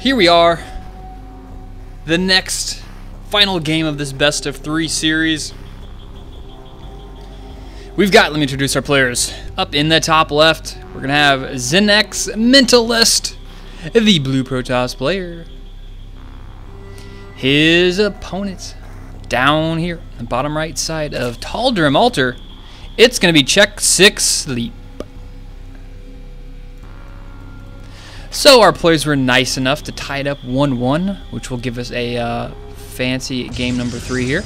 here we are. The next final game of this best of 3 series. We've got, let me introduce our players. Up in the top left, we're going to have ZeNEXmentalist, the blue Protoss player. His opponent down here on the bottom right side of Taldrum Altar, it's going to be xSixSleep. So our players were nice enough to tie it up 1-1, which will give us a fancy game number 3 here.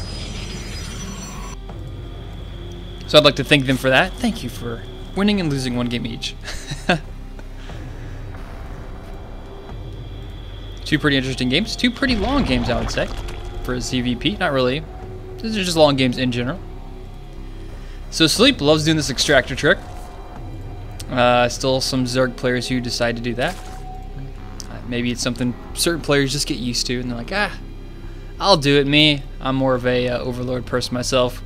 So I'd like to thank them for that. Thank you for winning and losing 1 game each. 2 pretty interesting games. 2 pretty long games, I would say, for a ZVP. Not really. These are just long games in general. So Sleep loves doing this extractor trick. Still some Zerg players who decide to do that. Maybe it's something certain players just get used to, and they're like, I'll do it. Me, I'm more of a overlord person myself.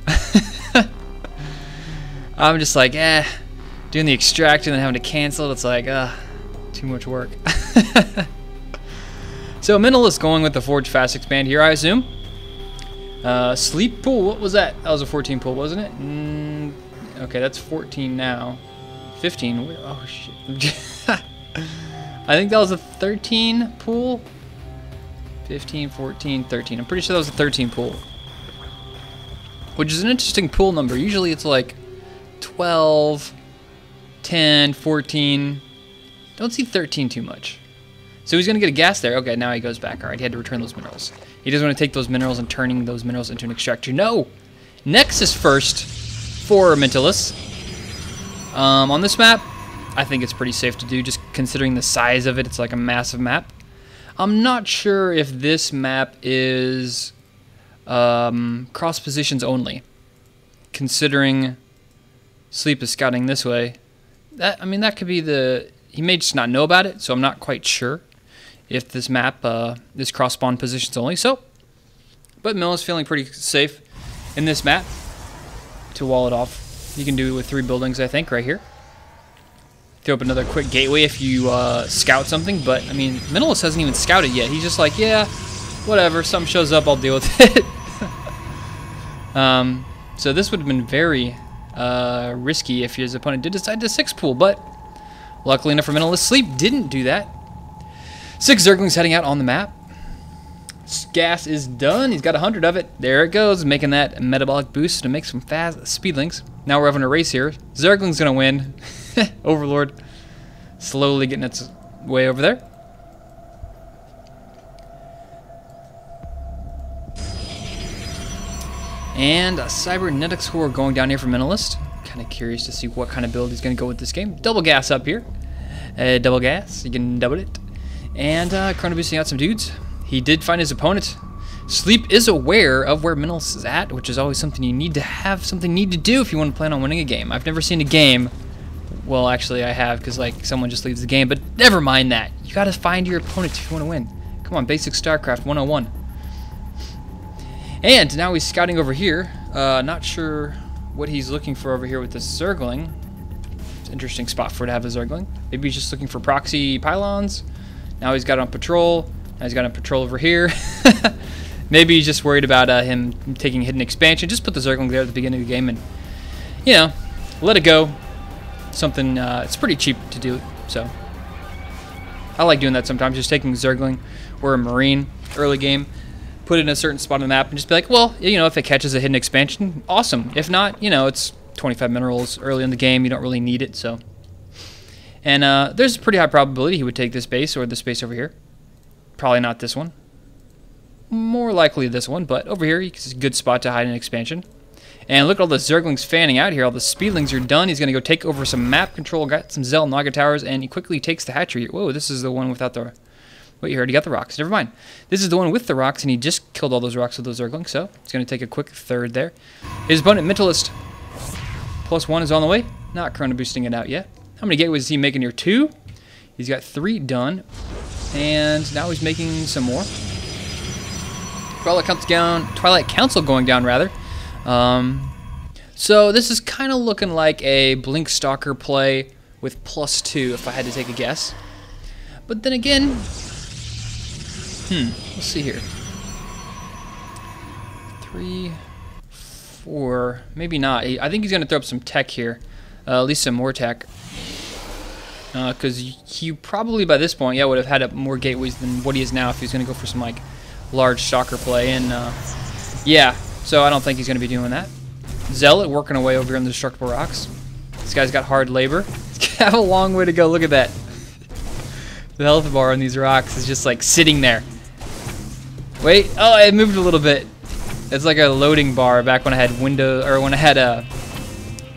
I'm just like, doing the extract and then having to cancel it. It's like, too much work. So Mentalist going with the Forge Fast Expand here, I assume. Sleep pool, what was that? That was a 14 pool, wasn't it? Okay, that's 14 now. 15. Oh shit. I think that was a 13 pool. 15, 14, 13. I'm pretty sure that was a 13 pool. Which is an interesting pool number. Usually it's like 12, 10, 14. Don't see 13 too much. So he's going to get a gas there. Okay, now he goes back. Alright, he had to return those minerals. He doesn't want to take those minerals and turning those minerals into an extractor. No! Nexus first for Mentalists. On this map, I think it's pretty safe to do, just considering the size of it. It's like a massive map. I'm not sure if this map is cross positions only, considering Sleep is scouting this way. I mean, that could be he may just not know about it, so I'm not quite sure if this map is cross spawn positions only. But Mill is feeling pretty safe in this map to wall it off. You can do it with 3 buildings, I think, right here. Throw up another quick gateway if you scout something, but I mean, Mentalist hasn't even scouted yet. He's just like, yeah, whatever, something shows up, I'll deal with it. So this would have been very risky if his opponent did decide to 6 pool, but luckily enough for Mentalist, Sleep didn't do that. 6 Zerglings heading out on the map. Gas is done. He's got 100 of it. There it goes, making that metabolic boost to make some fast speedlings. Now we're having a race here. Zergling's gonna win. Overlord slowly getting its way over there. And a cybernetic score going down here for Mentalist. Kind of curious to see what kind of build he's going to go with this game. Double gas up here. Double gas. You can double it. And Chrono boosting out some dudes. He did find his opponent. Sleep is aware of where Mentalist is at, which is always something you need to have, something you need to do if you want to plan on winning a game. I've never seen a game. Well, actually, I have, because like someone just leaves the game. But never mind that. You got to find your opponent if you want to win. Come on, basic Starcraft 101. And now he's scouting over here. Not sure what he's looking for over here with this Zergling. It's an interesting spot for it to have a Zergling. Maybe he's just looking for proxy pylons. Now he's got it on patrol. Now he's got it on patrol over here. Maybe he's just worried about him taking hidden expansion. Just put the Zergling there at the beginning of the game and, you know, let it go. Something, it's pretty cheap to do, so I like doing that sometimes. Just taking Zergling or a Marine early game, put it in a certain spot on the map, and just be like, well, you know, if it catches a hidden expansion, awesome. If not, you know, it's 25 minerals early in the game. You don't really need it, so. And there's a pretty high probability he would take this base or this base over here. Probably not this one. More likely this one, but over here, it's a good spot to hide an expansion. And look at all the Zerglings fanning out here. All the Speedlings are done. He's going to go take over some map control, got some Zell Naga towers, and he quickly takes the hatchery. Whoa, this is the one without the... Wait, you already got the rocks. Never mind. This is the one with the rocks, and he just killed all those rocks with those Zerglings, so he's going to take a quick third there. His opponent, Mentalist, +1 is on the way. Not Chrono boosting it out yet. How many gateways is he making here? 2. He's got 3 done, and now he's making some more. Twilight Council going down, rather. So this is kind of looking like a Blink Stalker play with +2, if I had to take a guess. But then again, Let's see here. 3, 4, maybe not. I think he's going to throw up some tech here. At least some more tech. Because he probably by this point, yeah, would have had more gateways than what he is now if he's going to go for some like large stalker play. And yeah, so I don't think he's going to be doing that. Zealot working away over here on the destructible rocks. This guy's got hard labor. He's going to have a long way to go. Look at that. The health bar on these rocks is just like sitting there. Wait, oh, it moved a little bit. It's like a loading bar back when I had Windows, or when I had a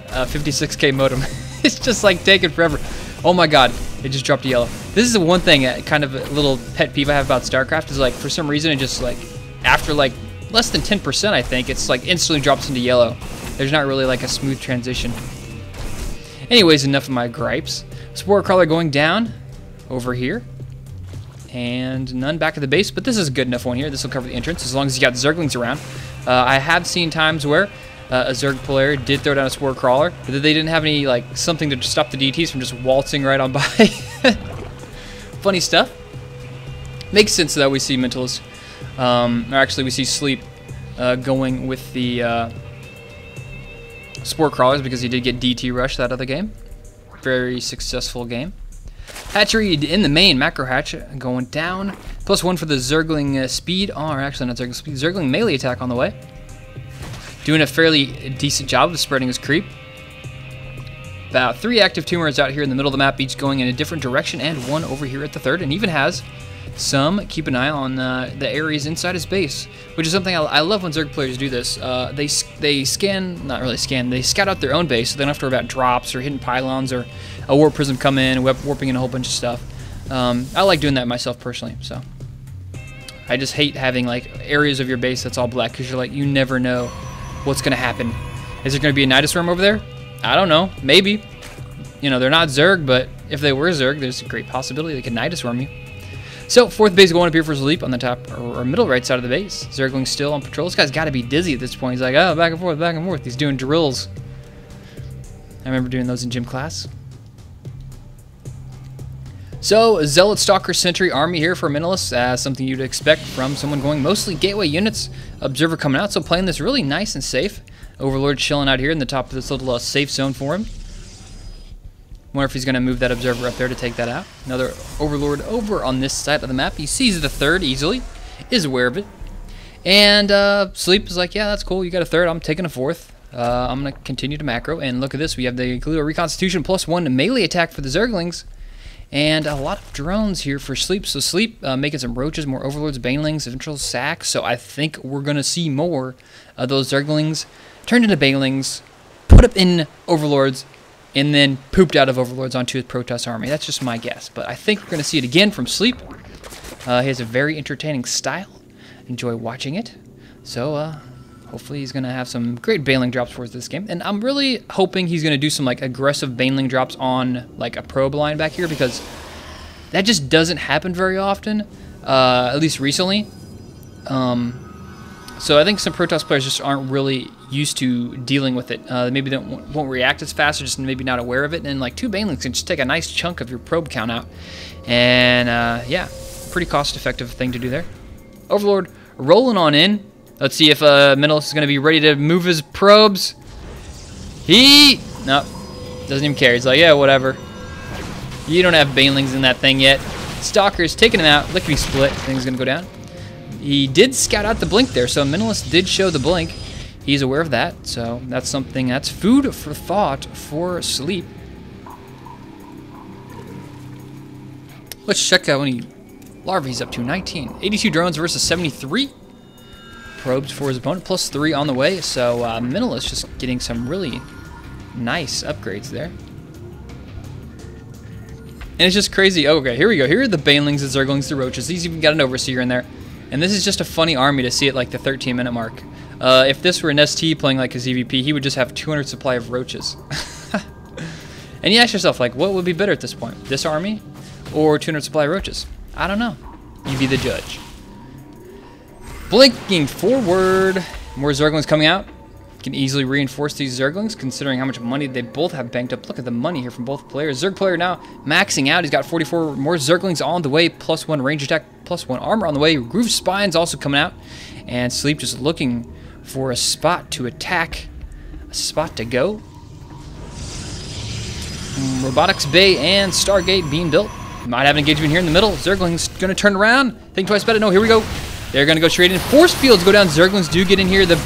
56K modem. It's just like taking forever. Oh my god, it just dropped to yellow. This is the one thing, kind of a little pet peeve I have about Starcraft, is like for some reason it just like, after like less than 10% I think, it's like instantly drops into yellow. There's not really like a smooth transition. Anyways, enough of my gripes. Spore Crawler going down over here. And none back at the base, but this is a good enough one here. This will cover the entrance as long as you got Zerglings around. I have seen times where a Zerg player did throw down a Spore Crawler, but they didn't have any like something to stop the DTs from just waltzing right on by. Funny stuff. Makes sense that we see Mentalist, or actually we see Sleep going with the Spore Crawlers because he did get DT rush that other game. Very successful game. Hatchery in the main, macro hatch going down. +1 for the Zergling speed, or actually not Zergling speed, Zergling melee attack on the way. Doing a fairly decent job of spreading his creep. About 3 active tumors out here in the middle of the map, each going in a different direction, and 1 over here at the third, and even has some, keep an eye on the areas inside his base, which is something I love when Zerg players do this. They scan, not really scan, they scout out their own base, so they don't have to worry about drops or hidden pylons or a warp prism come in, warping in a whole bunch of stuff. I like doing that myself personally, so. I just hate having like areas of your base that's all black, because you're like, you never know what's going to happen. Is there going to be a Nidus Worm over there? I don't know, maybe. You know, they're not Zerg, but if they were Zerg, there's a great possibility they could Nidus Worm you. So, 4th base going up here for Sleep on the top, or middle right side of the base. Zergling still on patrol. This guy's got to be dizzy at this point. He's like, oh, back and forth, back and forth. He's doing drills. I remember doing those in gym class. So, Zealot, Stalker, Sentry, Army here for Mentalist. Something you'd expect from someone going mostly gateway units. Observer coming out, so playing this really nice and safe. Overlord chilling out here in the top of this little safe zone for him. Wonder if he's going to move that Observer up there to take that out. Another Overlord over on this side of the map. He sees the third easily, is aware of it. And Sleep is like, yeah, that's cool. You got a third, I'm taking a 4th. I'm going to continue to macro. And look at this, we have the Galileo Reconstitution +1 melee attack for the Zerglings. And a lot of drones here for Sleep. So Sleep making some roaches, more Overlords, Banelings, eventual sacks. So I think we're going to see more of those Zerglings turned into Banelings, put up in Overlords, and then pooped out of Overlords onto his Protoss army. That's just my guess. But I think we're going to see it again from Sleep. He has a very entertaining style. Enjoy watching it. So hopefully he's going to have some great Baneling drops for us this game. And I'm really hoping he's going to do some like aggressive Baneling drops on like a probe line back here, because that just doesn't happen very often, at least recently. So I think some Protoss players just aren't really used to dealing with it. Maybe they won't react as fast, or just maybe not aware of it. And like 2 Banelings can just take a nice chunk of your probe count out. And yeah, pretty cost-effective thing to do there. Overlord rolling on in. Let's see if Mentalist is going to be ready to move his probes. Nope, doesn't even care. He's like, yeah, whatever. You don't have Banelings in that thing yet. Stalker's taking him out. Lickety split. Thing's going to go down. He did scout out the blink there, so Mentalist did show the blink. He's aware of that, so that's something that's food for thought for Sleep. Let's check out how many larvae he's up to. 19. 82 drones versus 73. Probes for his opponent, +3 on the way, so Mentalist just getting some really nice upgrades there. And it's just crazy. Oh, okay, here we go. Here are the Banelings, the Zerglings, the Roaches. He's even got an Overseer in there. And this is just a funny army to see at like the 13-minute mark. If this were an ST playing like his EVP, he would just have 200 supply of Roaches. And you ask yourself, like, what would be better at this point? This army or 200 supply of Roaches? I don't know. You be the judge. Blinking forward. More Zerglings coming out. Can easily reinforce these Zerglings, considering how much money they both have banked up. Look at the money here from both players. Zerg player now maxing out. He's got 44 more Zerglings on the way, +1 range attack, +1 armor on the way. Groove Spine's also coming out. And Sleep just looking for a spot to attack, a spot to go. Robotics Bay and Stargate being built. Might have an engagement here in the middle. Zerglings going to turn around. Think twice about it. No, here we go. They're going to go straight in. Force fields go down. Zerglings do get in here. The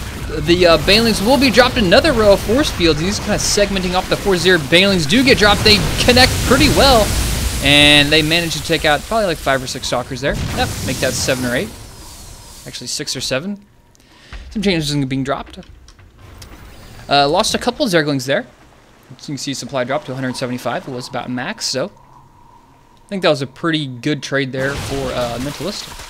Banelings will be dropped another row of force fields. He's kind of segmenting off the 4-0. Banelings do get dropped. They connect pretty well. And they manage to take out probably like 5 or 6 Stalkers there. Yep, make that 7 or 8. Actually 6 or 7. Some changes being dropped. Lost a couple of Zerglings there. So you can see supply drop to 175. It was about max, so I think that was a pretty good trade there for Mentalist.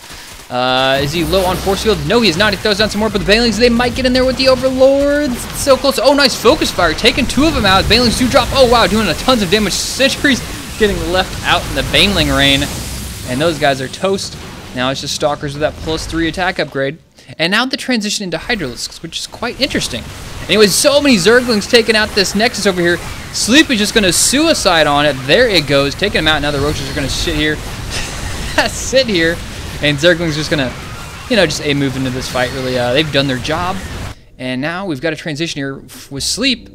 Is he low on force field? No, he is not. He throws down some more, but the Banelings, they might get in there with the Overlords. It's so close. Oh, nice focus fire. Taking 2 of them out. Banelings do drop. Oh, wow, doing a tons of damage. Sentries getting left out in the Baneling rain. And those guys are toast. Now it's just Stalkers with that +3 attack upgrade. And now the transition into Hydralisks, which is quite interesting. Anyways, so many Zerglings taking out this Nexus over here. Sleep is just going to suicide on it. There it goes. Taking him out. Now the Roaches are going to sit here. And Zergling's just going to, you know, just move into this fight, really. They've done their job. And now we've got a transition here with Sleep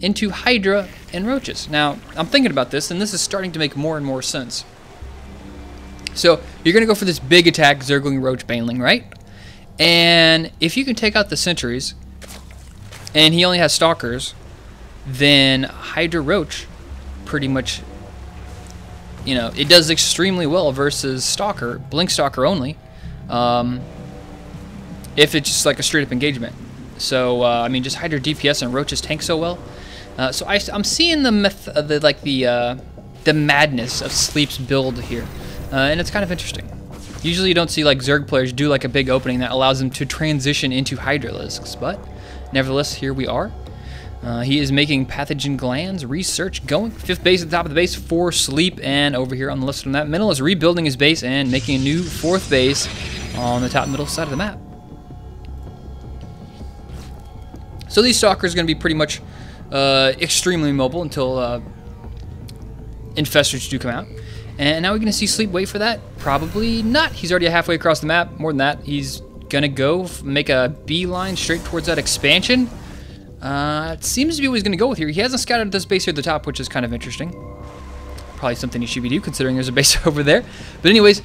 into Hydra and Roaches. Now, I'm thinking about this, and this is starting to make more and more sense. So, you're going to go for this big attack, Zergling, Roach, Baneling, right? And if you can take out the Sentries, and he only has Stalkers, then Hydra Roach pretty much, you know, it does extremely well versus Stalker, Blink Stalker only, if it's just like a straight up engagement. So, I mean, just Hydra DPS and Roaches tank so well. So I'm seeing the madness of Sleep's build here, and it's kind of interesting. Usually you don't see like Zerg players do like a big opening that allows them to transition into Hydralisks, but nevertheless, here we are. He is making pathogen glands research going. 5th base at the top of the base for Sleep, and over here on the list from that, Mental is rebuilding his base and making a new 4th base on the top middle side of the map. So these Stalkers are going to be pretty much extremely mobile until Infestors do come out. And now we're going to see Sleep wait for that? Probably not. He's already halfway across the map. More than that, he's going to go make a beeline straight towards that expansion. It seems to be what he's going to go with here. He hasn't scouted this base here at the top, which is kind of interesting. Probably something he should be doing, considering there's a base over there. But anyways,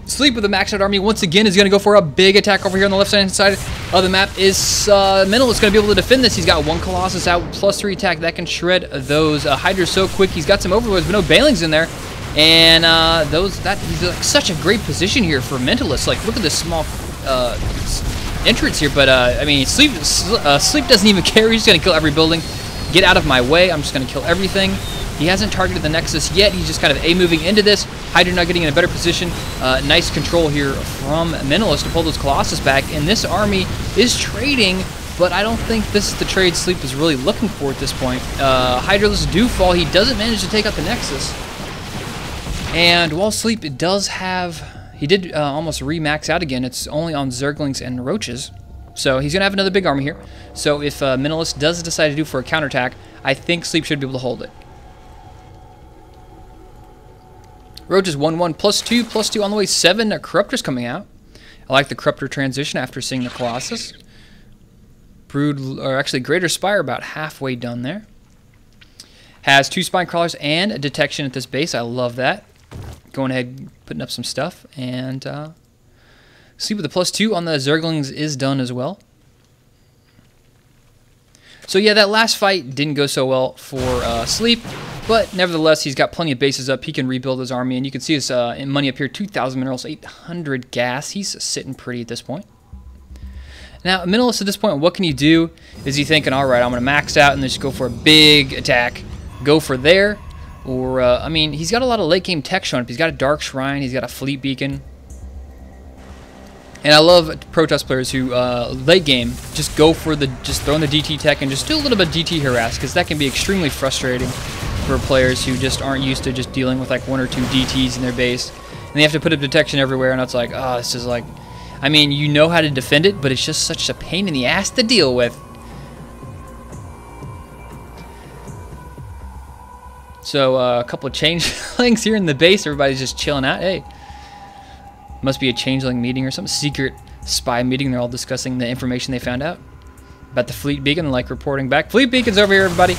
Sleep with a maxed out army once again is going to go for a big attack over here on the left-hand side of the map. Is Mental is going to be able to defend this. He's got 1 Colossus out, +3 attack. That can shred those Hydras so quick. He's got some Overlords, but no Banelings in there. And he's like such a great position here for Mentalist. Like, look at this small entrance here, but I mean, Sleep doesn't even care. He's just gonna kill every building. Get out of my way. I'm just gonna kill everything. He hasn't targeted the Nexus yet. He's just kind of moving into this. Hydra not getting in a better position. Nice control here from Mentalist to pull those Colossus back. And this army is trading, but I don't think this is the trade Sleep is really looking for at this point. Hydralisks do fall. He doesn't manage to take out the Nexus. And while Sleep does have, he did almost re-max out again. It's only on Zerglings and Roaches. So he's going to have another big army here. So if Mentalist does decide to do for a counterattack, I think Sleep should be able to hold it. Roaches 1-1, +2, +2 on the way, 7 Corruptors coming out. I like the Corruptor transition after seeing the Colossus. Brood, or actually Greater Spire about halfway done there. Has 2 Spine Crawlers and a Detection at this base. I love that. Going ahead, putting up some stuff. And Sleep with the +2 on the Zerglings is done as well. So yeah, that last fight didn't go so well for Sleep. But nevertheless, he's got plenty of bases up. He can rebuild his army. And you can see his money up here, 2,000 minerals, 800 gas. He's sitting pretty at this point. Now, Mentalist at this point, what can you do? Is he thinking, all right, I'm going to max out and just go for a big attack. Go for there. Or, I mean, he's got a lot of late game tech showing up. He's got a Dark Shrine. He's got a Fleet Beacon. And I love Protoss players who, late game, just go for just throwing the DT tech and just do a little bit of DT harass, because that can be extremely frustrating for players who just aren't used to just dealing with like 1 or 2 DTs in their base. And they have to put up detection everywhere, and it's like, oh, this is like, I mean, you know how to defend it, but it's just such a pain in the ass to deal with. So a couple of changelings here in the base. Everybody's just chilling out. Hey, must be a changeling meeting or some secret spy meeting. They're all discussing the information they found out about the fleet beacon, like reporting back. Fleet beacon's over here, everybody.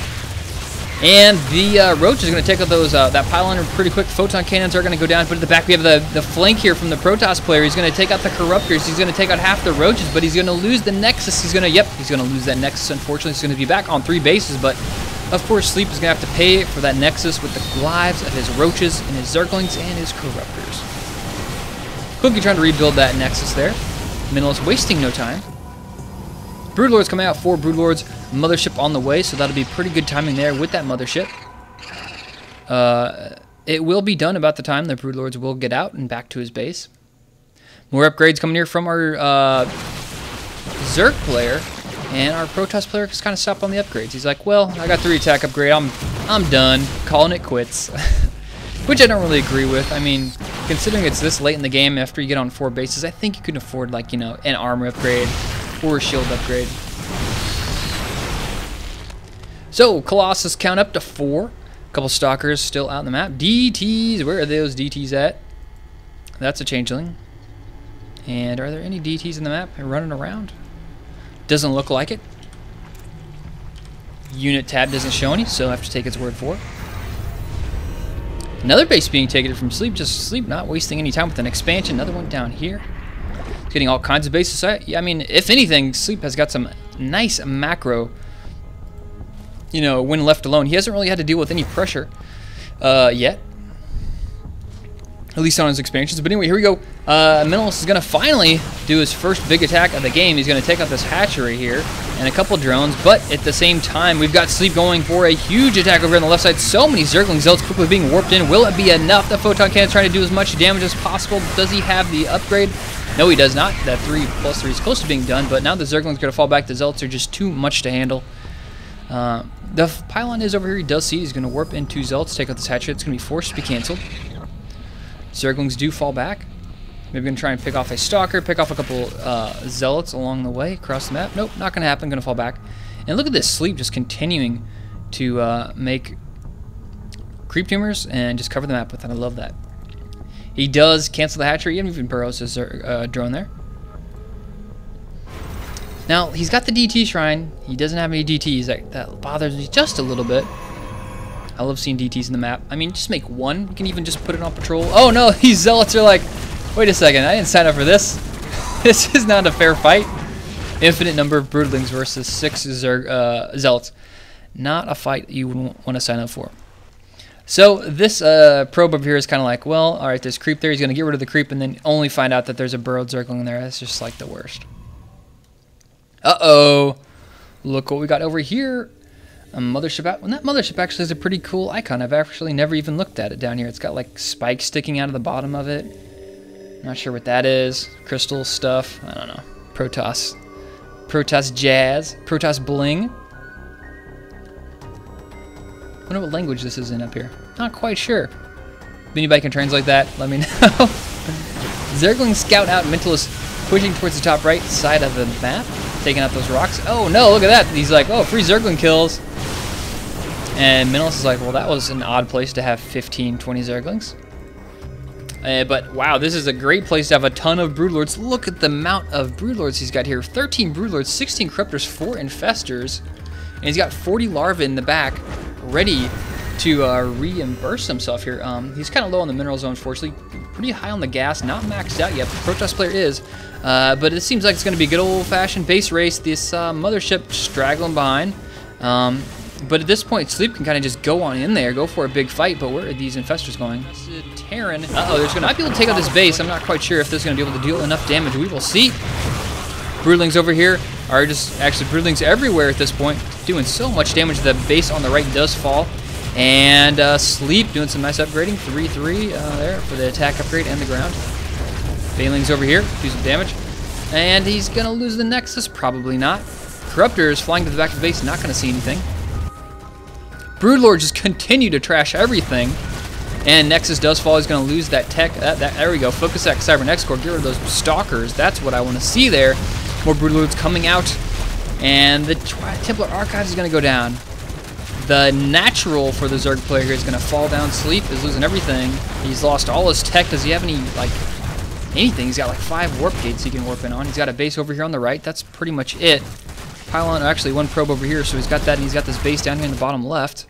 And the Roach is going to take out those that pylon pretty quick. Photon cannons are going to go down. But at the back, we have the flank here from the Protoss player. He's going to take out the Corruptors. He's going to take out half the Roaches, but he's going to lose the Nexus. He's going to lose that Nexus. Unfortunately, he's going to be back on 3 bases, but of course, Sleep is going to have to pay for that Nexus with the lives of his Roaches and his Zerglings and his Corruptors. Quickly trying to rebuild that Nexus there. Mentalist wasting no time. Broodlord's coming out. 4 Broodlords. Mothership on the way, so that'll be pretty good timing there with that Mothership. It will be done about the time the Broodlords will get out and back to his base. More upgrades coming here from our Zerg player, and our Protoss player just kind of stopped on the upgrades. He's like, well, I got 3 attack upgrade. I'm done. Calling it quits. Which I don't really agree with. I mean, considering it's this late in the game after you get on 4 bases, I think you can afford, like, you know, an armor upgrade or a shield upgrade. So, Colossus count up to 4. A couple Stalkers still out on the map. DTs, where are those DTs at? That's a changeling. And are there any DTs in the map running around? Doesn't look like it. Unit tab doesn't show any, so I have to take its word for it. Another base being taken from Sleep, just Sleep not wasting any time with an expansion. Another one down here. It's getting all kinds of bases. Yeah, I mean, if anything, Sleep has got some nice macro, you know, when left alone. He hasn't really had to deal with any pressure yet. At least on his expansions. But anyway, here we go. Mentalist is going to finally do his first big attack of the game. He's going to take out this hatchery here and a couple drones. But at the same time, we've got Sleep going for a huge attack over here on the left side. So many Zergling Zealots quickly being warped in. Will it be enough? The Photon Cannon is trying to do as much damage as possible. Does he have the upgrade? No, he does not. That 3+3 is close to being done. But now the Zergling's going to fall back. The Zealots are just too much to handle. The pylon is over here. He does see it. He's going to warp into Zealots, take out this hatchery. It's going to be forced to be canceled. Zerglings do fall back. Maybe going to try and pick off a Stalker, pick off a couple Zealots along the way across the map. Nope, not going to happen. Going to fall back. And look at this Sleep just continuing to make creep tumors and just cover the map with it. I love that. He does cancel the hatchery. He even burrows his drone there. Now, he's got the DT Shrine. He doesn't have any DTs. That bothers me just a little bit. I love seeing DTs in the map. I mean, just make one. You can even just put it on patrol. Oh, no, these Zealots are like, wait a second. I didn't sign up for this. This is not a fair fight. Infinite number of Broodlings versus 6 Zealots. Not a fight you would want to sign up for. So this probe over here is kind of like, well, all right, there's creep there. He's going to get rid of the creep and then only find out that there's a burrowed Zergling in there. That's just like the worst. Uh-oh. Look what we got over here. A mothership out. And that mothership actually has a pretty cool icon. I've actually never even looked at it down here. It's got like spikes sticking out of the bottom of it. Not sure what that is. Crystal stuff. I don't know. Protoss. Protoss jazz. Protoss bling. I wonder what language this is in up here. Not quite sure. If anybody can translate that, let me know. Zergling scout out. Mentalist pushing towards the top right side of the map. Taking out those rocks. Oh no, look at that. He's like, oh, free Zergling kills. And Mentalist is like, well, that was an odd place to have 15, 20 Zerglings. But wow, this is a great place to have a ton of Broodlords. Look at the amount of Broodlords he's got here. 13 Broodlords, 16 Corruptors, 4 Infestors. And he's got 40 Larvae in the back, ready to reimburse himself here. He's kind of low on the mineral zone, unfortunately. Pretty high on the gas, not maxed out yet. The Protoss player is. But it seems like it's going to be a good old-fashioned base race. This mothership straggling behind. But at this point, Sleep can kind of just go on in there, go for a big fight. But where are these Infestors going? Terran. Uh-oh, there's going to be able to take out this base. I'm not quite sure if this is going to be able to deal enough damage. We will see. Broodlings over here are just actually Broodlings everywhere at this point, doing so much damage. The base on the right does fall. And Sleep doing some nice upgrading. 3-3 there for the attack upgrade and the ground. Banelings over here, do some damage. And he's going to lose the Nexus? Probably not. Corruptors flying to the back of the base, not going to see anything. Broodlord just continue to trash everything. And Nexus does fall. He's going to lose that tech. There we go. Focus that Cybernex core. Get rid of those Stalkers. That's what I want to see there. More Broodlords coming out. And the Templar Archives is going to go down. The natural for the Zerg player here is going to fall down Sleep, is losing everything. He's lost all his tech. Does he have any, like, anything? He's got like 5 warp gates he can warp in on. He's got a base over here on the right. That's pretty much it. Pylon, actually 1 probe over here, so he's got that, and he's got this base down here in the bottom left.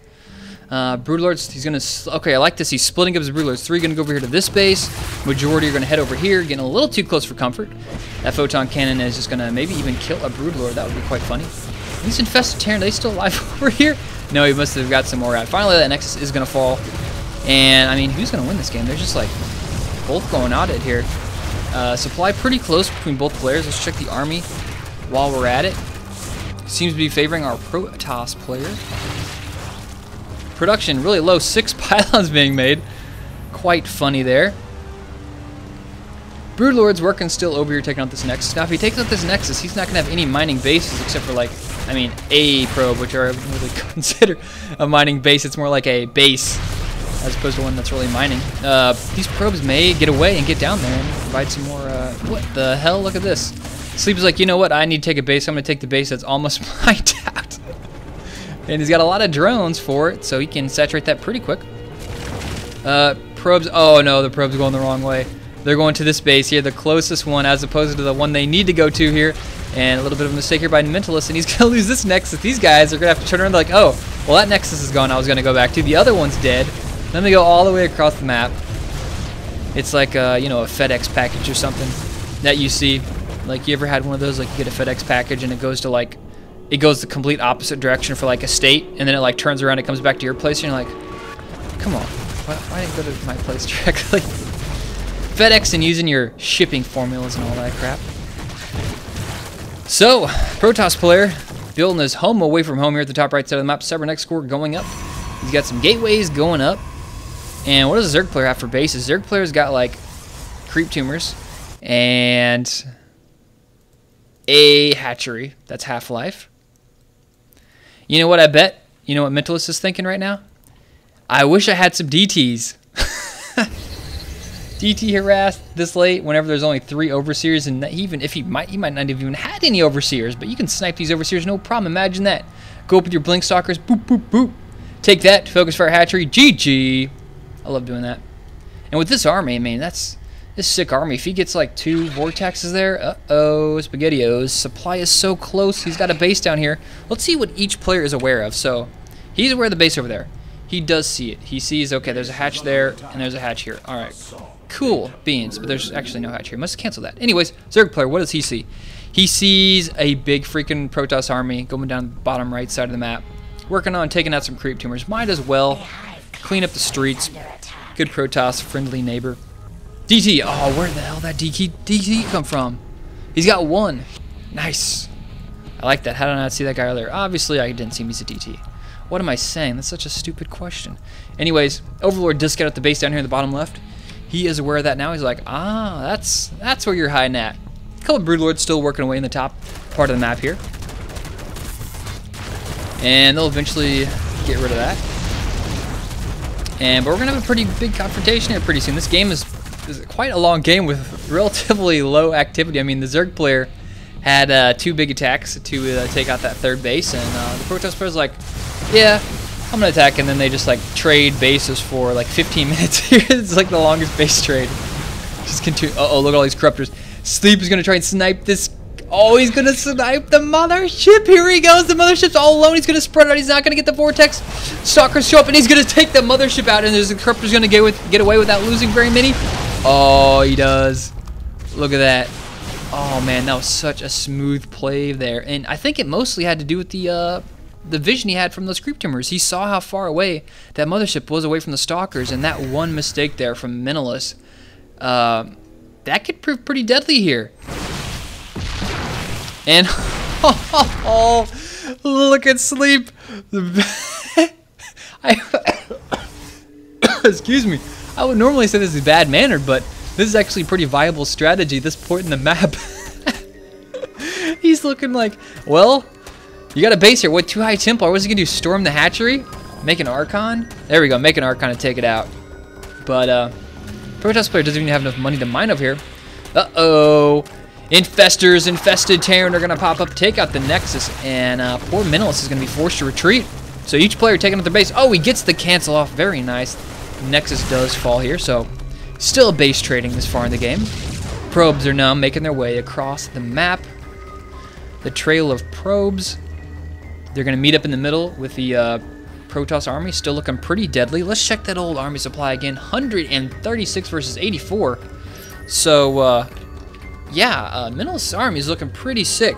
Broodlords, he's going to... Okay, I like this. He's splitting up his Broodlords. 3 going to go over here to this base. Majority are going to head over here, getting a little too close for comfort. That Photon Cannon is just going to maybe even kill a Broodlord. That would be quite funny. These infested Terran, are they still alive over here? No, he must have got some more out. Finally, that Nexus is going to fall. And, I mean, who's going to win this game? They're just, like, both going at it here. Supply pretty close between both players. Let's check the army while we're at it. Seems to be favoring our Protoss player. Production really low, 6 pylons being made. Quite funny there. Broodlord's working still over here taking out this Nexus. Now if he takes out this Nexus, he's not going to have any mining bases except for, like, I mean, a probe, which I wouldn't really consider a mining base. It's more like a base as opposed to one that's really mining. These probes may get away and get down there and provide some more... what the hell? Look at this. Sleep is like, you know what? I need to take a base. I'm going to take the base that's almost mined out. And he's got a lot of drones for it, so he can saturate that pretty quick. Probes, oh no, the probes are going the wrong way. They're going to this base here, the closest one, as opposed to the one they need to go to here. And a little bit of a mistake here by Mentalist, and he's going to lose this Nexus. These guys are going to have to turn around and be like, oh, well that Nexus is gone, I was going to go back to. The other one's dead. Let me go all the way across the map. It's like, you know, a FedEx package or something that you see. Like, you ever had one of those, like, you get a FedEx package and it goes to, like, it goes the complete opposite direction for, like, a state, and then it, like, turns around and comes back to your place, and you're like, come on, why didn't it go to my place directly? FedEx and using your shipping formulas and all that crap. So, Protoss player building his home away from home here at the top right side of the map. Cybernex score going up. He's got some gateways going up. And what does a Zerg player have for bases? Zerg player's got, like, creep tumors and a hatchery. That's Half-Life. You know what I bet? You know what Mentalist is thinking right now? I wish I had some DTs. DT harassed this late whenever there's only 3 overseers, and even if he might not have even had any overseers, but you can snipe these overseers no problem. Imagine that. Go up with your blink stalkers, boop boop boop. Take that, focus fire hatchery, GG. I love doing that. And with this army, I mean, that's this sick army. If he gets like 2 vortexes there, uh-oh, SpaghettiOs. Supply is so close. He's got a base down here. Let's see what each player is aware of. So he's aware of the base over there. He does see it. He sees, okay, there's a hatch there, and there's a hatch here. All right. Cool beans, but there's actually no hatch here. Must cancel that. Anyways, Zerg player, what does he see? He sees a big freaking Protoss army going down the bottom right side of the map, working on taking out some creep tumors. Might as well clean up the streets. Good Protoss friendly neighbor. DT, oh, where the hell did that DT come from? He's got 1. Nice. I like that. How did I not see that guy earlier? Obviously, I didn't see him. He's a DT. What am I saying? That's such a stupid question. Anyways, Overlord does get at the base down here in the bottom left. He is aware of that now. He's like, ah, that's where you're hiding at. A couple of Broodlords still working away in the top part of the map here. And they'll eventually get rid of that. But we're going to have a pretty big confrontation here pretty soon. This game is quite a long game with relatively low activity. I mean, the Zerg player had 2 big attacks to take out that 3rd base. And the Protoss player's like, yeah, I'm gonna attack, and then they just like trade bases for like 15 minutes here. It's like the longest base trade. Just continue. Uh oh, look at all these corruptors. Sleep is gonna try and snipe this. Oh, he's gonna snipe the mothership. Here he goes. The mothership's all alone. He's gonna spread out. He's not gonna get the vortex. Stalkers show up, and he's gonna take the mothership out. And there's the corruptor's gonna get away without losing very many. Oh, he does. Look at that. Oh man, that was such a smooth play there. And I think it mostly had to do with the vision he had from those creep tumors. He saw how far away that mothership was away from the stalkers, and that one mistake there from Mentalist, that could prove pretty deadly here. And oh, look at Sleep. Excuse me. I would normally say this is bad mannered, but this is actually a pretty viable strategy at this point in the map. He's looking like, well, you got a base here. What, 2 high Templar? What's he gonna do? Storm the hatchery? Make an Archon? There we go. Make an Archon and take it out. But Protoss player doesn't even have enough money to mine over here. Uh-oh. Infested Terran are gonna pop up, take out the Nexus, and poor Mentalist is gonna be forced to retreat. So each player taking out their base. Oh, he gets the cancel off. Very nice. Nexus does fall here, so still base trading this far in the game. Probes are now making their way across the map. The trail of probes. They're going to meet up in the middle with the Protoss army. Still looking pretty deadly. Let's check that old army supply again. 136 versus 84. So, yeah, Mentalist army is looking pretty sick.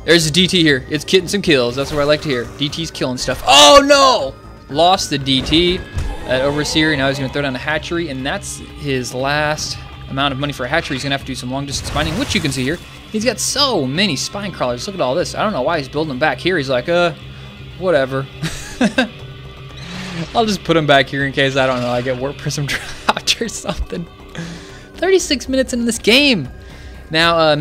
There's a DT here. It's getting some kills. That's what I like to hear. DT's killing stuff. Oh, no! Lost the DT at Overseer. Now he's going to throw down a hatchery, and that's his last amount of money for a hatchery. He's going to have to do some long-distance mining, which you can see here. He's got so many spine crawlers. Look at all this. I don't know why he's building them back here. He's like, whatever. I'll just put them back here in case, I don't know, I get warp prism dropped or something. 36 minutes into this game. Now,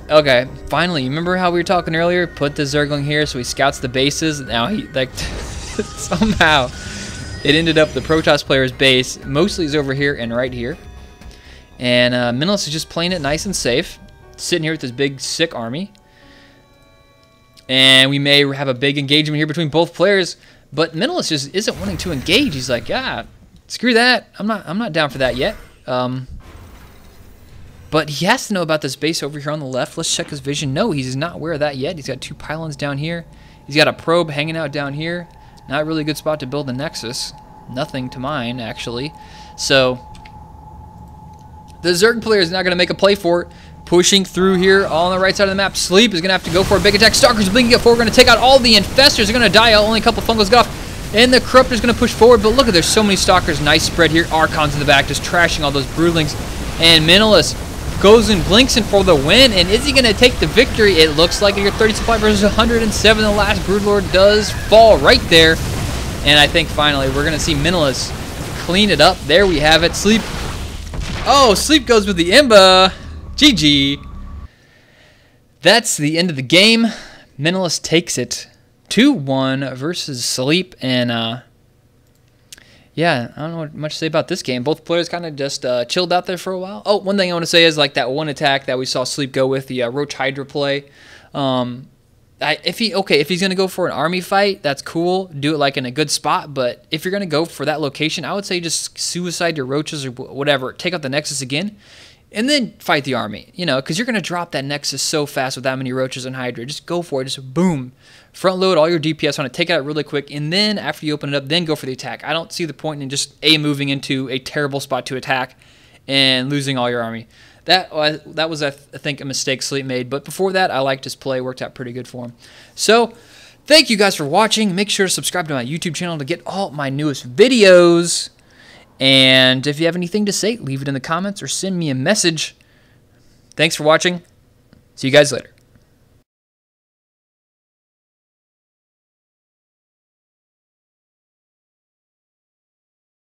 okay, finally, remember how we were talking earlier? Put the Zergling here so he scouts the bases. Now he, like, somehow it ended up the Protoss player's base mostly is over here and right here. And Mentalist is just playing it nice and safe, sitting here with this big, sick army. And we may have a big engagement here between both players, but Mentalist just isn't wanting to engage. He's like, yeah, screw that. I'm not down for that yet. But he has to know about this base over here on the left. Let's check his vision. No, he's not aware of that yet. He's got 2 pylons down here. He's got a probe hanging out down here. Not really a good spot to build the Nexus. Nothing to mine, actually. So, the Zerg player is not going to make a play for it. Pushing through here on the right side of the map. Sleep is going to have to go for a big attack. Stalker's blinking at 4. We're going to take out all the Infestors. They're going to die out. Only a couple fungals go off. And the Corruptor's going to push forward. But look at, there's so many Stalkers. Nice spread here. Archons in the back just trashing all those Broodlings. And Mentalist goes and blinks in for the win. And is he going to take the victory? It looks like your 30 supply versus 107. The last Broodlord does fall right there. And I think finally we're going to see Mentalist clean it up. There we have it. Sleep. Oh, Sleep goes with the Imba. GG. That's the end of the game. Mentalist takes it 2-1 versus Sleep. And, yeah, I don't know much to say about this game. Both players kind of just chilled out there for a while. Oh, one thing I want to say is like that one attack that we saw Sleep go with, the Roach Hydra play. If he's going to go for an army fight, that's cool. Do it like in a good spot. But if you're going to go for that location, I would say just suicide your roaches or whatever. Take out the Nexus again. And then fight the army, you know, because you're going to drop that Nexus so fast with that many roaches and Hydra. Just go for it. Just boom. Front load all your DPS on it. Take it out really quick. And then after you open it up, then go for the attack. I don't see the point in just moving into a terrible spot to attack and losing all your army. That was, I think, a mistake Sleep made. But before that, I liked his play. Worked out pretty good for him. So, thank you guys for watching. Make sure to subscribe to my YouTube channel to get all my newest videos. And if you have anything to say, leave it in the comments or send me a message. Thanks for watching. See you guys later.